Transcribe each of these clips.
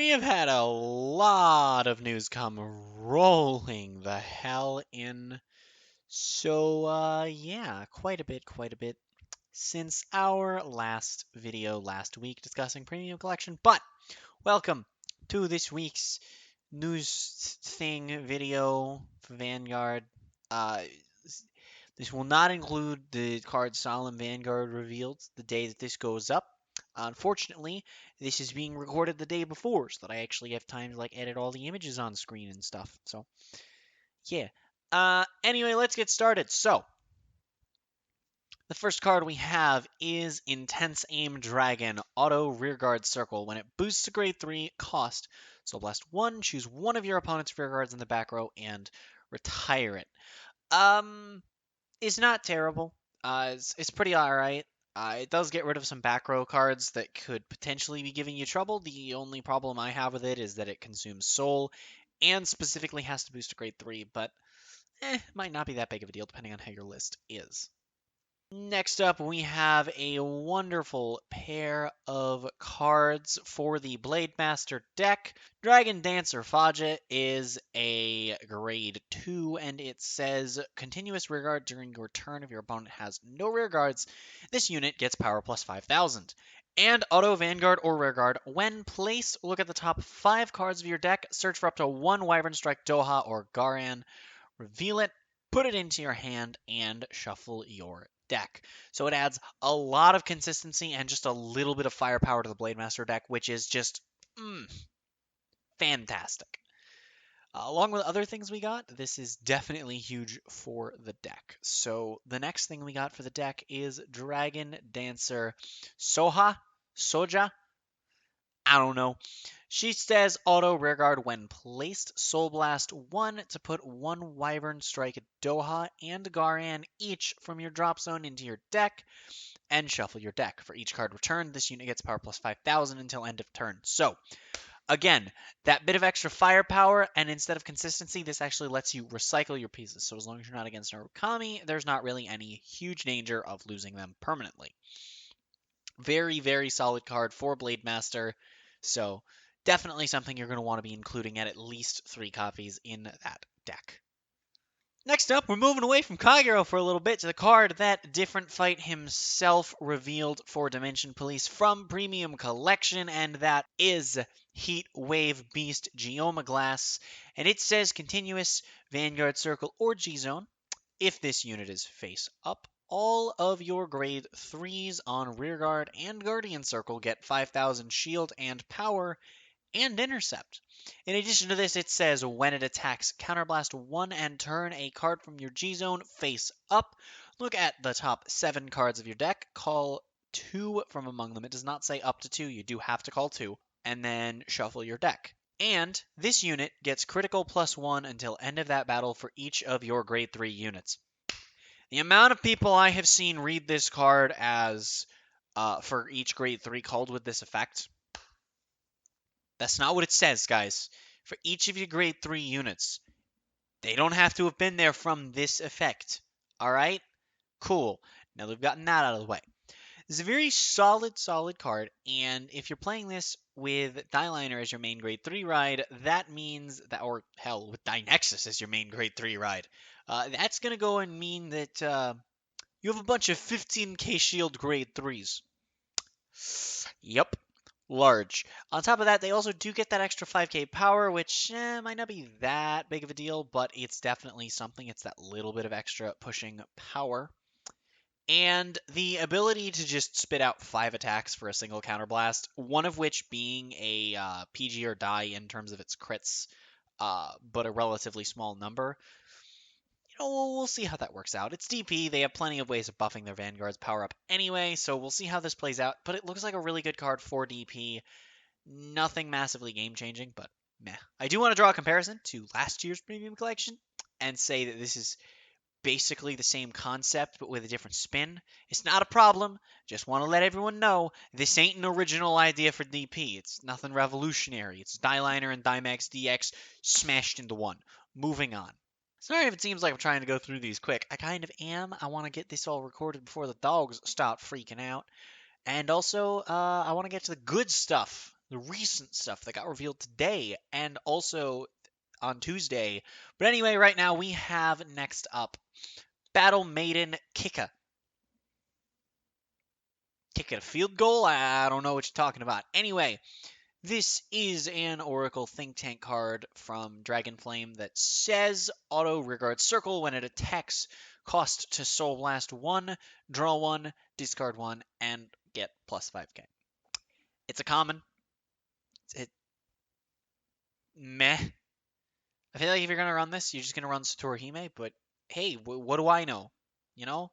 We have had a lot of news come rolling the hell in. So, yeah, quite a bit since our last video last week discussing Premium Collection. But welcome to this week's news thing video for Vanguard. Uh, this will not include the card Solemn Vanguard Reveals the day that this goes up. Unfortunately, this is being recorded the day before, so that I actually have time to like edit all the images on screen and stuff. So, yeah. Anyway, let's get started. So, the first card we have is Intense Aim Dragon Auto Rearguard Circle. When it boosts to grade 3 cost, so blast 1, choose one of your opponent's rearguards in the back row and retire it. It's not terrible. It's pretty alright. It does get rid of some back row cards that could potentially be giving you trouble. The only problem I have with it is that it consumes soul and specifically has to boost to grade 3, but might not be that big of a deal depending on how your list is. Next up, we have a wonderful pair of cards for the Blademaster deck. Dragon Dancer Foggia is a grade 2, and it says continuous rearguard during your turn if your opponent has no rearguards. This unit gets power plus 5,000. And Auto Vanguard or Rearguard. When placed, look at the top 5 cards of your deck, search for up to 1 Wyvern Strike Doha or Garan, reveal it, put it into your hand, and shuffle your deck. So it adds a lot of consistency and just a little bit of firepower to the Blademaster deck, which is just fantastic. Along with other things we got, this is definitely huge for the deck. So the next thing we got for the deck is Dragon Dancer Soja. I don't know. She says auto rearguard when placed. Soul Blast 1 to put 1 Wyvern Strike Doha and Garan each from your drop zone into your deck and shuffle your deck. For each card returned, this unit gets power plus 5,000 until end of turn. So, again, that bit of extra firepower, and instead of consistency, this actually lets you recycle your pieces. So as long as you're not against Naru Comi, there's not really any huge danger of losing them permanently. Very, very solid card for Blademaster. So, definitely something you're going to want to be including at least 3 copies in that deck. Next up, we're moving away from Kagura for a little bit to the card that Different Fight himself revealed for Dimension Police from Premium Collection, and that is Heat Wave Beast Geoma Glass. And it says Continuous Vanguard Circle or G-Zone. If this unit is face up, all of your grade 3s on Rearguard and Guardian Circle get 5,000 shield and power and intercept. In addition to this, it says when it attacks, counterblast 1 and turn a card from your G-Zone face up. Look at the top 7 cards of your deck, call 2 from among them. It does not say up to 2, you do have to call 2, and then shuffle your deck. And this unit gets critical plus 1 until end of that battle for each of your grade 3 units. The amount of people I have seen read this card as for each grade 3 called with this effect, that's not what it says, guys. For each of your grade 3 units, they don't have to have been there from this effect. Alright? Cool. Now we've gotten that out of the way. This is a very solid card, and if you're playing this with Dyliner as your main grade 3 ride, that means that, or hell, with Dynexus as your main grade 3 ride, that's going to go and mean that you have a bunch of 15k shield grade 3s. Yep. Large. On top of that, they also do get that extra 5k power, which might not be that big of a deal, but it's definitely something. It's that little bit of extra pushing power. And the ability to just spit out 5 attacks for a single counterblast, one of which being a PG or die in terms of its crits, but a relatively small number. We'll see how that works out. It's DP. They have plenty of ways of buffing their Vanguard's power up anyway, so we'll see how this plays out. But it looks like a really good card for DP. Nothing massively game-changing, but meh. I do want to draw a comparison to last year's Premium Collection and say that this is basically the same concept, but with a different spin. It's not a problem. Just want to let everyone know this ain't an original idea for DP. It's nothing revolutionary. It's Dyliner and Dymax DX smashed into one. Moving on. Sorry if it seems like I'm trying to go through these quick. I kind of am. I want to get this all recorded before the dogs start freaking out. And also, I want to get to the good stuff the recent stuff that got revealed today and also on Tuesday. But anyway, right now we have next up Battle Maiden Kika. Kick at a field goal? I don't know what you're talking about. Anyway, this is an Oracle Think Tank card from Dragonflame that says auto rearguard circle when it attacks. Cost to Soul Blast 1, draw 1, discard 1, and get plus 5k. It's a common. It meh. I feel like if you're gonna run this, you're just gonna run Satoru Hime, but hey, what do I know? You know?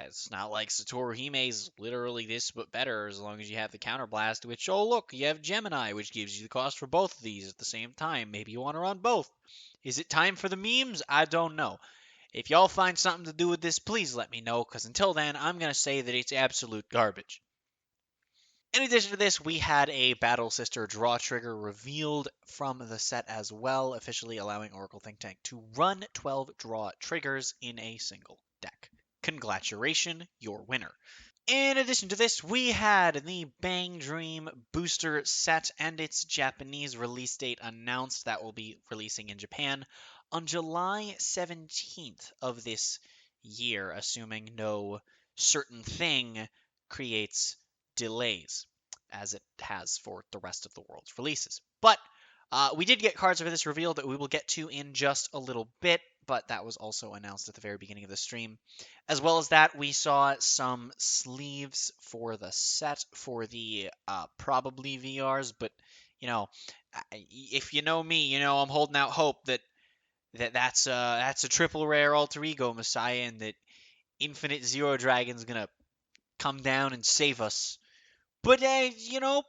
It's not like Satoru Hime's literally this but better as long as you have the counterblast, which, oh look, you have Gemini, which gives you the cost for both of these at the same time. Maybe you want to run both. Is it time for the memes? I don't know. If y'all find something to do with this, please let me know, because until then, I'm going to say that it's absolute garbage. In addition to this, we had a Battle Sister draw trigger revealed from the set as well, officially allowing Oracle Think Tank to run 12 draw triggers in a single deck. Congratulations, you're winner. In addition to this, we had the Bang Dream booster set and its Japanese release date announced. That will be releasing in Japan on July 17th of this year, assuming no certain thing creates delays, as it has for the rest of the world's releases. But we did get cards for this reveal that we will get to in just a little bit, but that was also announced at the very beginning of the stream. As well as that, we saw some sleeves for the set for the probably VRs, but you know, if you know me, you know I'm holding out hope that's a triple rare alter ego Messiah, and that Infinite Zero Dragon's gonna come down and save us. But you know,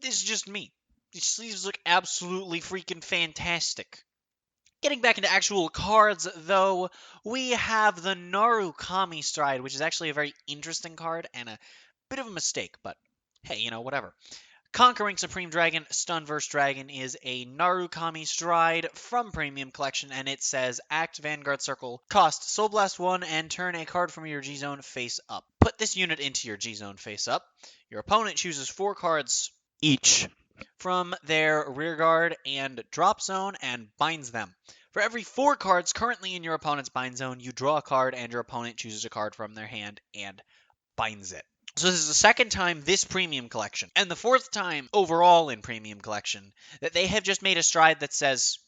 this is just me. These sleeves look absolutely freaking fantastic. Getting back into actual cards, though, we have the Naru Kami Stride, which is actually a very interesting card and a bit of a mistake, but hey, you know, whatever. Conquering Supreme Dragon, Stun vs. Dragon is a Naru Kami Stride from Premium Collection, and it says Act Vanguard Circle, cost Soul Blast 1, and turn a card from your G-Zone face up. Put this unit into your G-Zone face up. Your opponent chooses 4 cards each from their rearguard and drop zone and binds them. For every 4 cards currently in your opponent's bind zone, you draw a card and your opponent chooses a card from their hand and binds it. So this is the second time this Premium Collection, and the 4th time overall in Premium Collection, that they have just made a stride that says,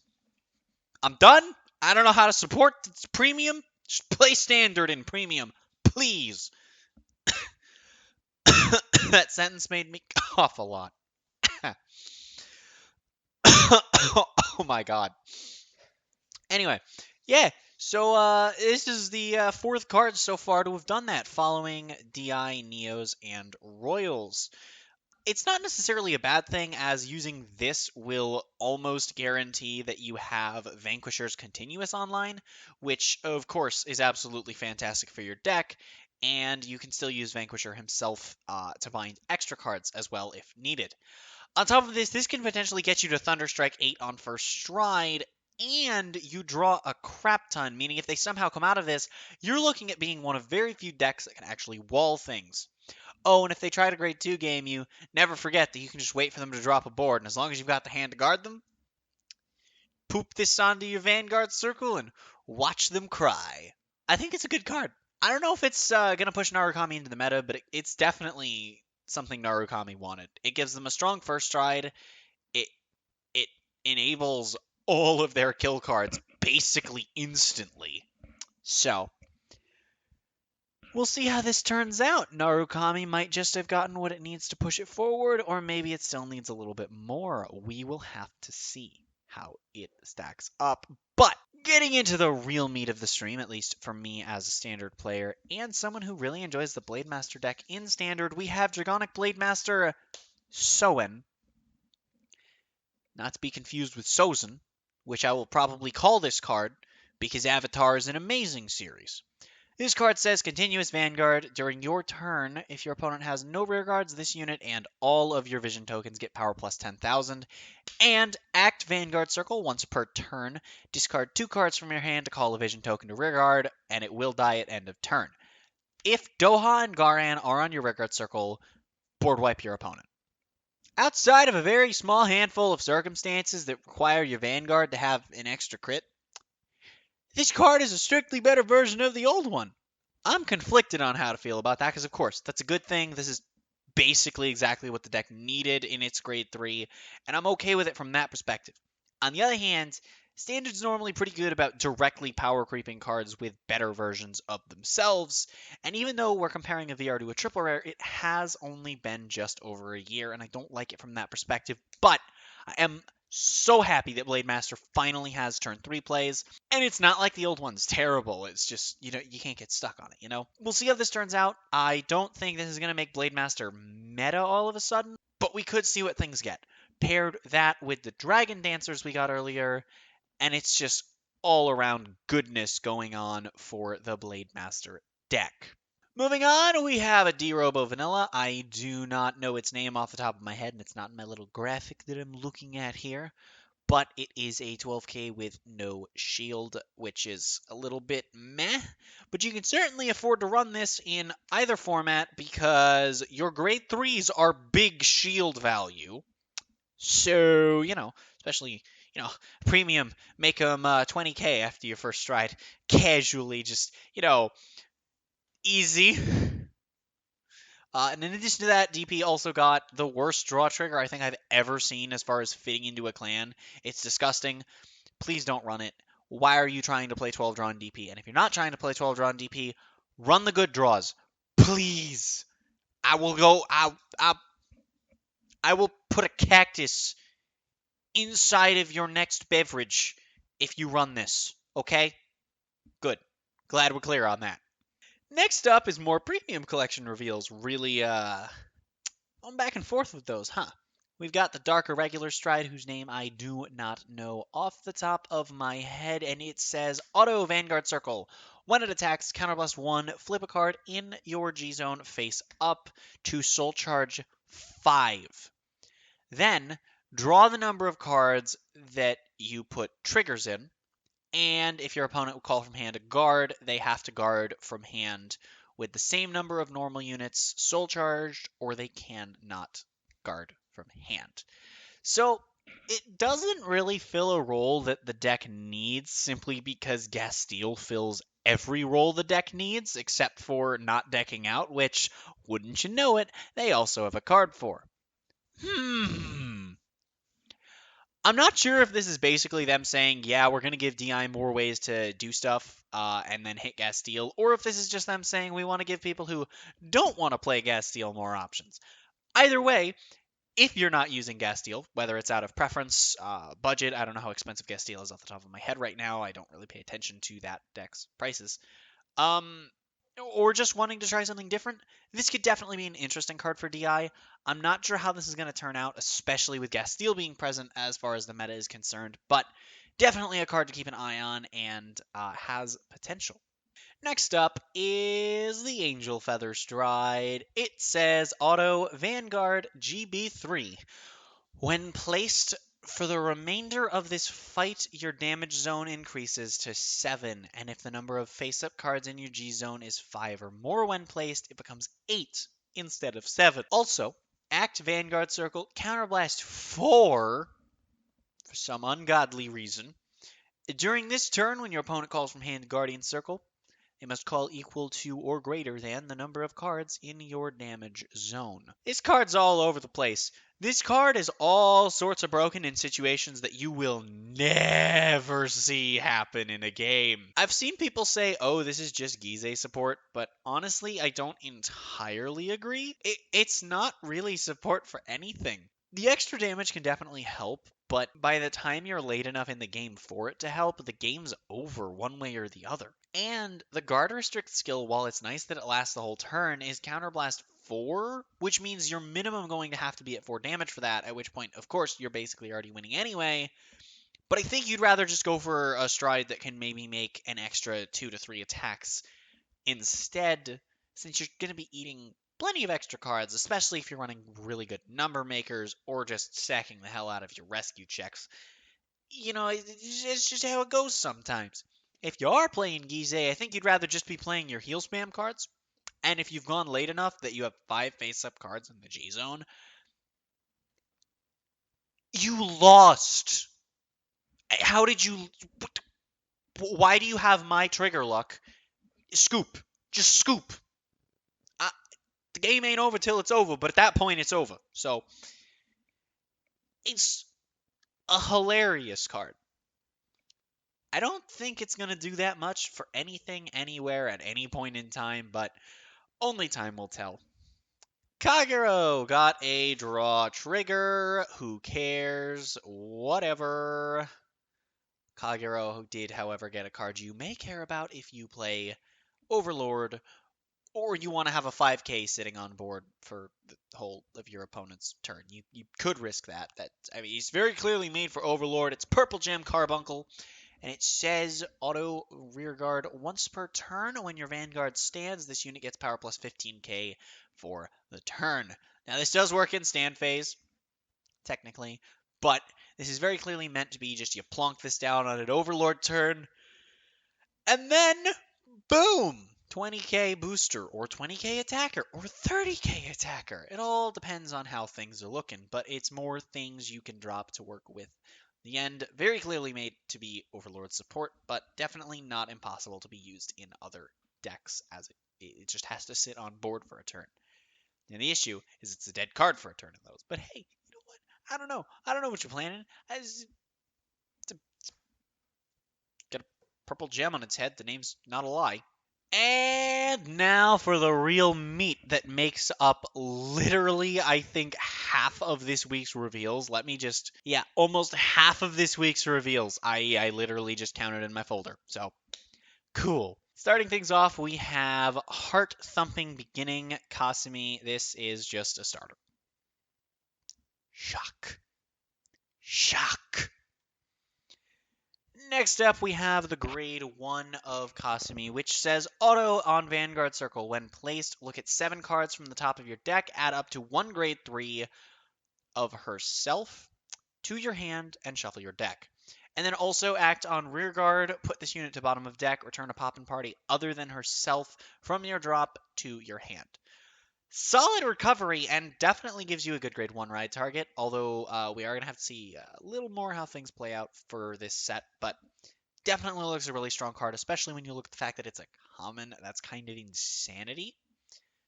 I'm done, I don't know how to support this Premium, just play Standard in Premium, please. That sentence made me cough a lot. Oh my god. Anyway, yeah, so this is the 4th card so far to have done that, following DI, Neos, and Royals. It's not necessarily a bad thing, as using this will almost guarantee that you have Vanquisher's Continuous online, which of course is absolutely fantastic for your deck, and you can still use Vanquisher himself to bind extra cards as well if needed. On top of this, this can potentially get you to Thunderstrike 8 on first stride, and you draw a crap ton, meaning if they somehow come out of this, you're looking at being one of very few decks that can actually wall things. Oh, and if they try to grade 2 game you, never forget that you can just wait for them to drop a board, and as long as you've got the hand to guard them, poop this onto your Vanguard circle and watch them cry. I think it's a good card. I don't know if it's going to push Narukami into the meta, but it's definitely something Narukami wanted. It gives them a strong first stride. It enables all of their kill cards basically instantly. So, we'll see how this turns out. Narukami might just have gotten what it needs to push it forward, or maybe it still needs a little bit more. We will have to see how it stacks up. But getting into the real meat of the stream, at least for me as a Standard player, and someone who really enjoys the Blademaster deck in Standard, we have Dragonic Blademaster Soem. Not to be confused with Sozen, which I will probably call this card, because Avatar is an amazing series. This card says Continuous Vanguard. During your turn, if your opponent has no rear guards, this unit and all of your vision tokens get power plus 10,000. And act Vanguard Circle once per turn. Discard 2 cards from your hand to call a vision token to rear guard, and it will die at end of turn. If Doha and Garan are on your rear guard circle, board wipe your opponent. Outside of a very small handful of circumstances that require your Vanguard to have an extra crit, this card is a strictly better version of the old one. I'm conflicted on how to feel about that because, of course, that's a good thing. This is basically exactly what the deck needed in its grade 3, and I'm okay with it from that perspective. On the other hand, Standard's normally pretty good about directly power creeping cards with better versions of themselves, and even though we're comparing a VR to a triple rare, it has only been just over a year, and I don't like it from that perspective, but I am so happy that Blademaster finally has turn 3 plays, and it's not like the old one's terrible. It's just, you can't get stuck on it. We'll see how this turns out. I don't think this is going to make Blademaster meta all of a sudden, but we could see what things get. Paired that with the Dragon Dancers we got earlier, and it's just all around goodness going on for the Blademaster deck. Moving on, we have a Robo Vanilla. I do not know its name off the top of my head, and it's not in my little graphic that I'm looking at here. But it is a 12k with no shield, which is a little bit meh. But you can certainly afford to run this in either format because your grade 3s are big shield value. So, especially, premium, make them 20k after your first stride. Casually, just, easy. And in addition to that, DP also got the worst draw trigger I think I've ever seen as far as fitting into a clan. It's disgusting. Please don't run it. Why are you trying to play 12 draw in DP? And if you're not trying to play 12 draw in DP, run the good draws. Please. I will put a cactus inside of your next beverage if you run this. Okay? Good. Glad we're clear on that. Next up is more premium collection reveals. Really, I'm back and forth with those, huh? We've got the Dark Irregular Stride, whose name I do not know off the top of my head, and it says Auto Vanguard Circle. When it attacks, counterblast 1, flip a card in your G zone face up to Soul Charge 5. Then, draw the number of cards that you put triggers in, and if your opponent will call from hand a guard, they have to guard from hand with the same number of normal units soul charged, or they cannot guard from hand. So it doesn't really fill a role that the deck needs simply because Gastile fills every role the deck needs except for not decking out, which, wouldn't you know it, they also have a card for. I'm not sure if this is basically them saying, yeah, we're going to give DI more ways to do stuff and then hit Gastile, or if this is just them saying we want to give people who don't want to play Gastile more options. Either way, if you're not using Gastile, whether it's out of preference, budget, I don't know how expensive Gastile is off the top of my head right now. I don't really pay attention to that deck's prices. Or just wanting to try something different, this could definitely be an interesting card for DI. I'm not sure how this is going to turn out, especially with Gastile being present as far as the meta is concerned, but definitely a card to keep an eye on and has potential. Next up is the Angel Feather Stride. It says Auto Vanguard GB3. When placed for the remainder of this fight, your damage zone increases to 7, and if the number of face-up cards in your G zone is 5 or more when placed, it becomes 8 instead of 7. Also, act Vanguard Circle, counterblast 4 for some ungodly reason. During this turn, when your opponent calls from hand Guardian Circle, they must call equal to or greater than the number of cards in your damage zone. This card's all over the place. This card is all sorts of broken in situations that you will never see happen in a game. I've seen people say, oh, this is just Gize support, but honestly, I don't entirely agree. It's not really support for anything. The extra damage can definitely help, but by the time you're late enough in the game for it to help, the game's over one way or the other. And the guard restrict skill, while it's nice that it lasts the whole turn, is counterblast 4, which means you're minimum going to have to be at 4 damage for that, at which point, of course, you're basically already winning anyway. But I think you'd rather just go for a stride that can maybe make an extra 2 to 3 attacks instead, since you're going to be eating plenty of extra cards, especially if you're running really good number makers or just stacking the hell out of your rescue checks. It's just how it goes sometimes. If you are playing Gize, I think you'd rather just be playing your heal spam cards. And if you've gone late enough that you have 5 face-up cards in the G zone, You lost. How did you? Why do you have my trigger luck? Scoop. Just scoop. Uh, the game ain't over till it's over, but at that point it's over. So it's a hilarious card. I don't think it's going to do that much for anything, anywhere, at any point in time, but only time will tell. Kagura got a draw trigger. Who cares? Whatever. Kagura did, however, get a card you may care about if you play Overlord, or you want to have a 5k sitting on board for the whole of your opponent's turn. You could risk that. I mean, it's very clearly made for Overlord. It's Purple Gem Carbuncle, and it says auto rearguard once per turn. When your Vanguard stands, this unit gets power plus 15k for the turn. Now, this does work in stand phase, technically, but this is very clearly meant to be just you plonk this down on an Overlord turn, and then boom! 20k booster, or 20k attacker, or 30k attacker. It all depends on how things are looking, but it's more things you can drop to work with. The end, very clearly made to be Overlord support, but definitely not impossible to be used in other decks, as it just has to sit on board for a turn. And the issue is it's a dead card for a turn in those. But hey, you know what? I don't know. I don't know what you're planning. It's got a purple gem on its head. The name's not a lie. And now for the real meat that makes up literally, I think, half of this week's reveals. Almost half of this week's reveals. I literally just counted in my folder. So, cool. Starting things off, we have Heart Thumping Beginning Qasimi. This is just a starter. Shock. Shock. Next up, we have the grade 1 of Qasimi, which says auto on Vanguard Circle. When placed, look at 7 cards from the top of your deck, add up to 1 grade 3 of herself to your hand, and shuffle your deck. And then also act on Rearguard, put this unit to bottom of deck, return a Poppin' Party other than herself from your drop to your hand. Solid recovery, and definitely gives you a good grade 1 ride target, although we are going to have to see a little more how things play out for this set, but definitely looks a really strong card, especially when you look at the fact that it's a common. That's kind of insanity.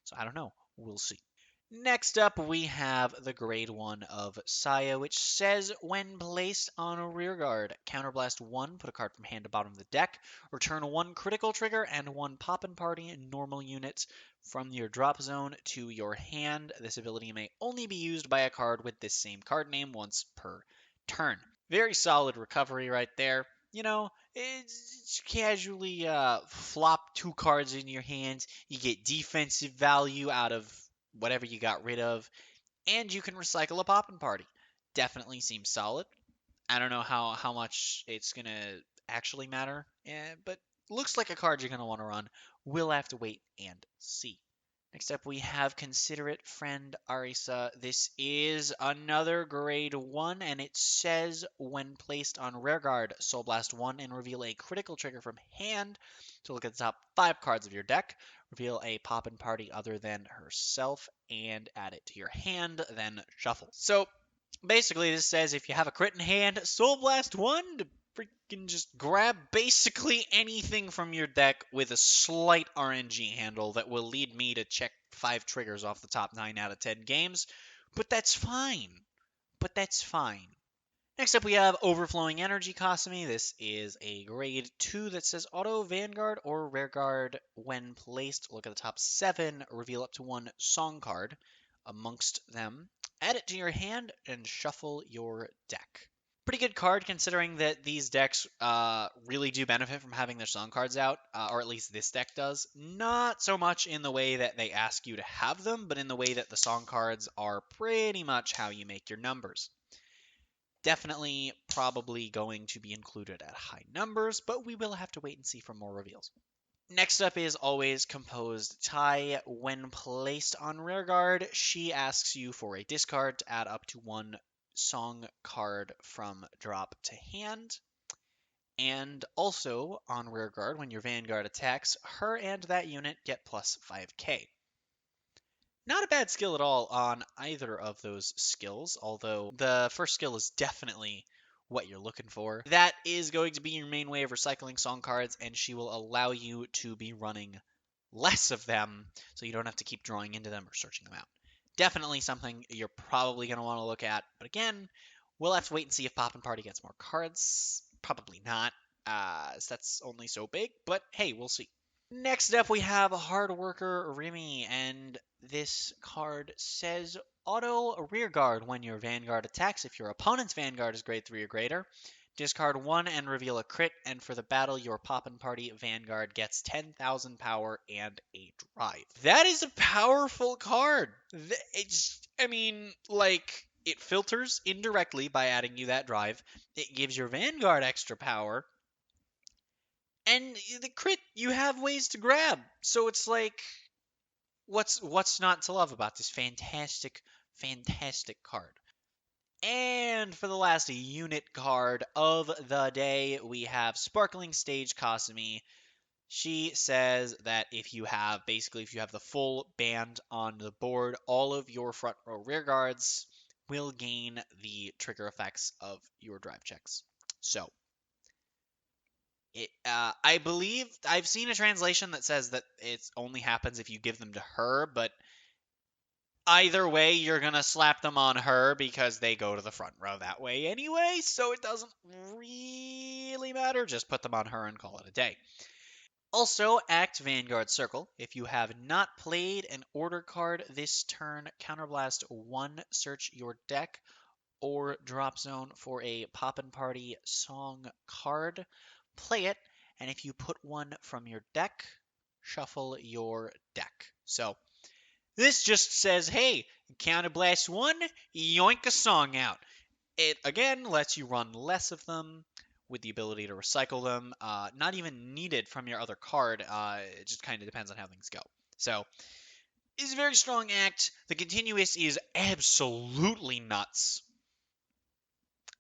So I don't know. We'll see. Next up, we have the grade 1 of Saya, which says, when placed on a rearguard, counterblast 1, put a card from hand to bottom of the deck, return 1 critical trigger and 1 Poppin' Party normal unit from your drop zone to your hand. This ability may only be used by a card with this same card name once per turn. Very solid recovery right there. You know, it's casually flop 2 cards in your hands. You get defensive value out of whatever you got rid of, and you can recycle a Poppin' Party. Definitely seems solid. I don't know how much it's going to actually matter, but looks like a card you're going to want to run. We'll have to wait and see. Next up, we have Considerate Friend Arisa. This is another grade 1, and it says, when placed on Rearguard, Soul Blast 1 and reveal a critical trigger from hand. So look at the top 5 cards of your deck, reveal a Poppin' Party other than herself, and add it to your hand, then shuffle. So basically, this says if you have a crit in hand, Soul Blast 1 to freaking just grab basically anything from your deck with a slight RNG handle that will lead me to check 5 triggers off the top 9 out of 10 games. But that's fine. Next up, we have Overflowing Energy Qasimi. This is a grade 2 that says auto Vanguard or Rearguard. When placed, look at the top 7, reveal up to 1 song card amongst them, add it to your hand, and shuffle your deck. Pretty good card considering that these decks really do benefit from having their song cards out, or at least this deck does. Not so much in the way that they ask you to have them, but in the way that the song cards are pretty much how you make your numbers. Definitely probably going to be included at high numbers, but we will have to wait and see for more reveals. Next up is always Composed Tai. When placed on Rearguard, she asks you for a discard to add up to 1 song card from drop to hand. And also, on Rearguard, when your Vanguard attacks, her and that unit get plus 5k. Not a bad skill at all on either of those skills, although the first skill is definitely what you're looking for. That is going to be your main way of recycling song cards, and she will allow you to be running less of them so you don't have to keep drawing into them or searching them out. Definitely something you're probably going to want to look at, but again, we'll have to wait and see if Poppin' Party gets more cards. Probably not, as that's only so big, but hey, we'll see. Next up, we have Hard Worker Remy, and this card says auto rearguard when your Vanguard attacks. If your opponent's Vanguard is grade 3 or greater, discard 1 and reveal a crit, and for the battle, your Poppin' Party Vanguard gets 10,000 power and a drive. That is a powerful card. I mean, like, it filters indirectly by adding you that drive. It gives your Vanguard extra power, and the crit you have ways to grab. So it's like, what's not to love about this fantastic card? And for the last unit card of the day, we have Sparkling Stage Qasimi. She says that if you have the full band on the board, all of your front row rear guards will gain the trigger effects of your drive checks. So I believe I've seen a translation that says that it only happens if you give them to her, but either way, you're gonna slap them on her because they go to the front row that way anyway, so it doesn't really matter. Just put them on her and call it a day. Also, act Vanguard Circle. If you have not played an order card this turn, Counterblast 1, search your deck or drop zone for a Poppin' Party song card. Play it, and if you put one from your deck, shuffle your deck. So this just says, hey, Counterblast 1, yoink a song out. It, again, lets you run less of them with the ability to recycle them. Not even needed from your other card. It just kind of depends on how things go. So, it's a very strong act. The continuous is absolutely nuts.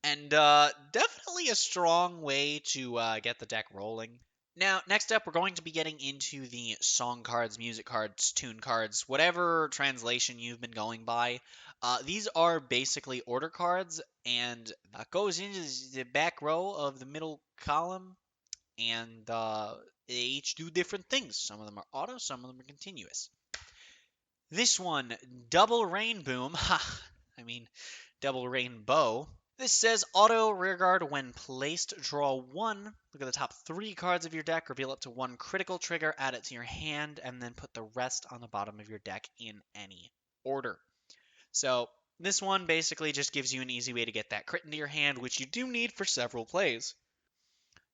And definitely a strong way to get the deck rolling. Now, next up, we're going to be getting into the song cards, music cards, tune cards, whatever translation you've been going by. These are basically order cards, and that goes into the back row of the middle column, and they each do different things. Some of them are auto, some of them are continuous. This one, Double Rain Boom, I mean, Double Rainbow. This says auto rearguard when placed. Draw one. Look at the top 3 cards of your deck. Reveal up to 1 critical trigger. Add it to your hand, and then put the rest on the bottom of your deck in any order. So this one basically just gives you an easy way to get that crit into your hand, which you do need for several plays.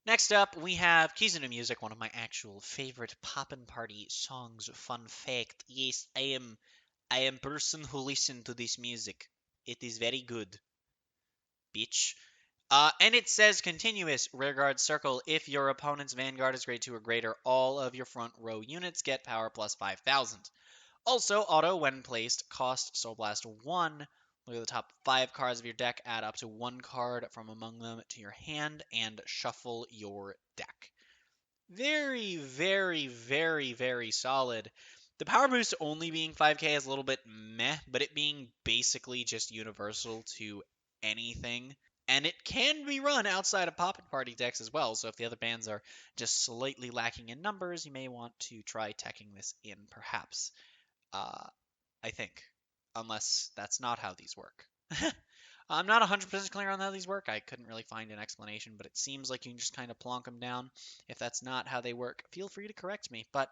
Next up, we have Keys into Music, one of my actual favorite Poppin' Party songs. Fun fact: yes, I am person who listen to this music. It is very good, bitch. And it says continuous rearguard circle. If your opponent's Vanguard is grade 2 or greater, all of your front row units get power plus 5,000. Also, auto when placed, cost Soul Blast 1. Look at the top 5 cards of your deck, add up to 1 card from among them to your hand, and shuffle your deck. Very, very, very, very solid. The power boost only being 5k is a little bit meh, but it being basically just universal to anything. And it can be run outside of Poppin' Party decks as well, so if the other bands are just slightly lacking in numbers, you may want to try teching this in, perhaps. I think. Unless that's not how these work. I'm not 100% clear on how these work. I couldn't really find an explanation, but it seems like you can just kind of plonk them down. If that's not how they work, feel free to correct me. But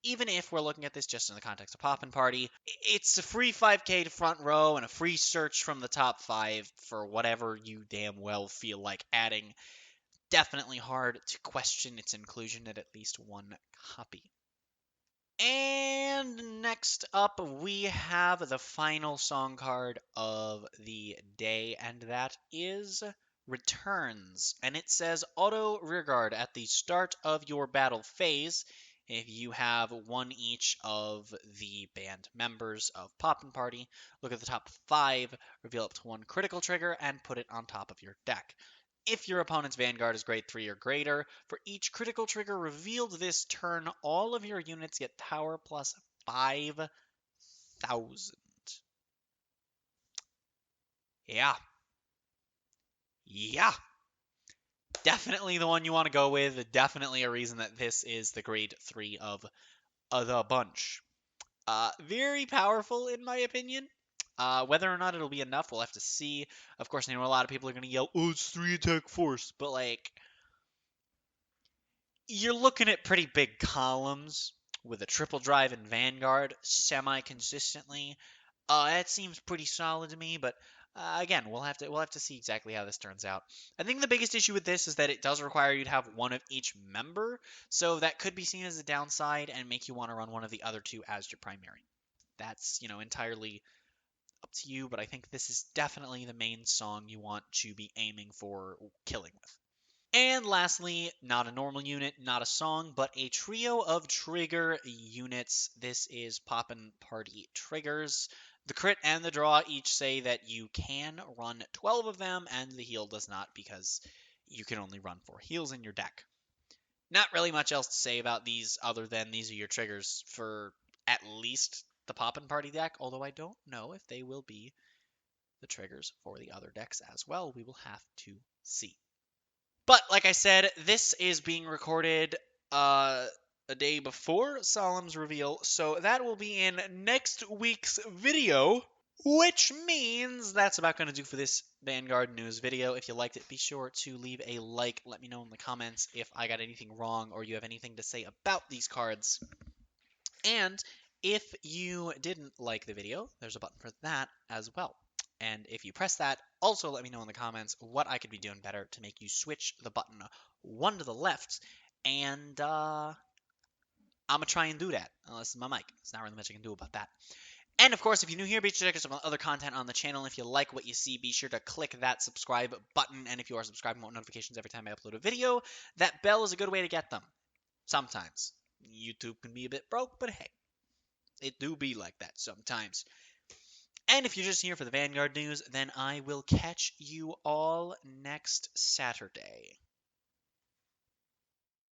even if we're looking at this just in the context of Poppin' Party, it's a free 5k to front row and a free search from the top 5 for whatever you damn well feel like adding. Definitely hard to question its inclusion at least 1 copy. And next up, we have the final song card of the day, and that is Returns. And it says auto rearguard at the start of your battle phase. If you have one each of the band members of Poppin' Party, look at the top 5, reveal up to 1 critical trigger, and put it on top of your deck. If your opponent's Vanguard is grade 3 or greater, for each critical trigger revealed this turn, all of your units get power plus 5,000. 1000. Yeah. Yeah. Definitely the one you want to go with. Definitely a reason that this is the grade 3 of the bunch. Very powerful, in my opinion. Whether or not it'll be enough, we'll have to see. Of course, I know a lot of people are going to yell, oh, it's 3 attack force. But, like, you're looking at pretty big columns with a triple drive and Vanguard semi-consistently. That seems pretty solid to me, but again, we'll have to see exactly how this turns out. I think the biggest issue with this is that it does require you to have one of each member, so that could be seen as a downside and make you want to run one of the other two as your primary. That's, entirely up to you, but I think this is definitely the main song you want to be aiming for killing with. And lastly, not a normal unit, not a song, but a trio of trigger units. This is Poppin' Party triggers. The crit and the draw each say that you can run 12 of them, and the heal does not because you can only run 4 heals in your deck. Not really much else to say about these other than these are your triggers for at least the Poppin' Party deck, although I don't know if they will be the triggers for the other decks as well. We will have to see. But like I said, this is being recorded a day before Solemn's reveal, so that will be in next week's video, which means that's about going to do for this Vanguard news video. If you liked it, be sure to leave a like. Let me know in the comments if I got anything wrong or you have anything to say about these cards. And if you didn't like the video, there's a button for that as well. And if you press that, also let me know in the comments what I could be doing better to make you switch the button one to the left. And I'm going to try and do that. This is my mic. There's not really much I can do about that. And of course, if you're new here, be sure to check out some other content on the channel. If you like what you see, be sure to click that subscribe button. And if you are subscribed and want notifications every time I upload a video, that bell is a good way to get them. Sometimes. YouTube can be a bit broke, but hey. It do be like that sometimes. And if you're just here for the Vanguard news, then I will catch you all next Saturday.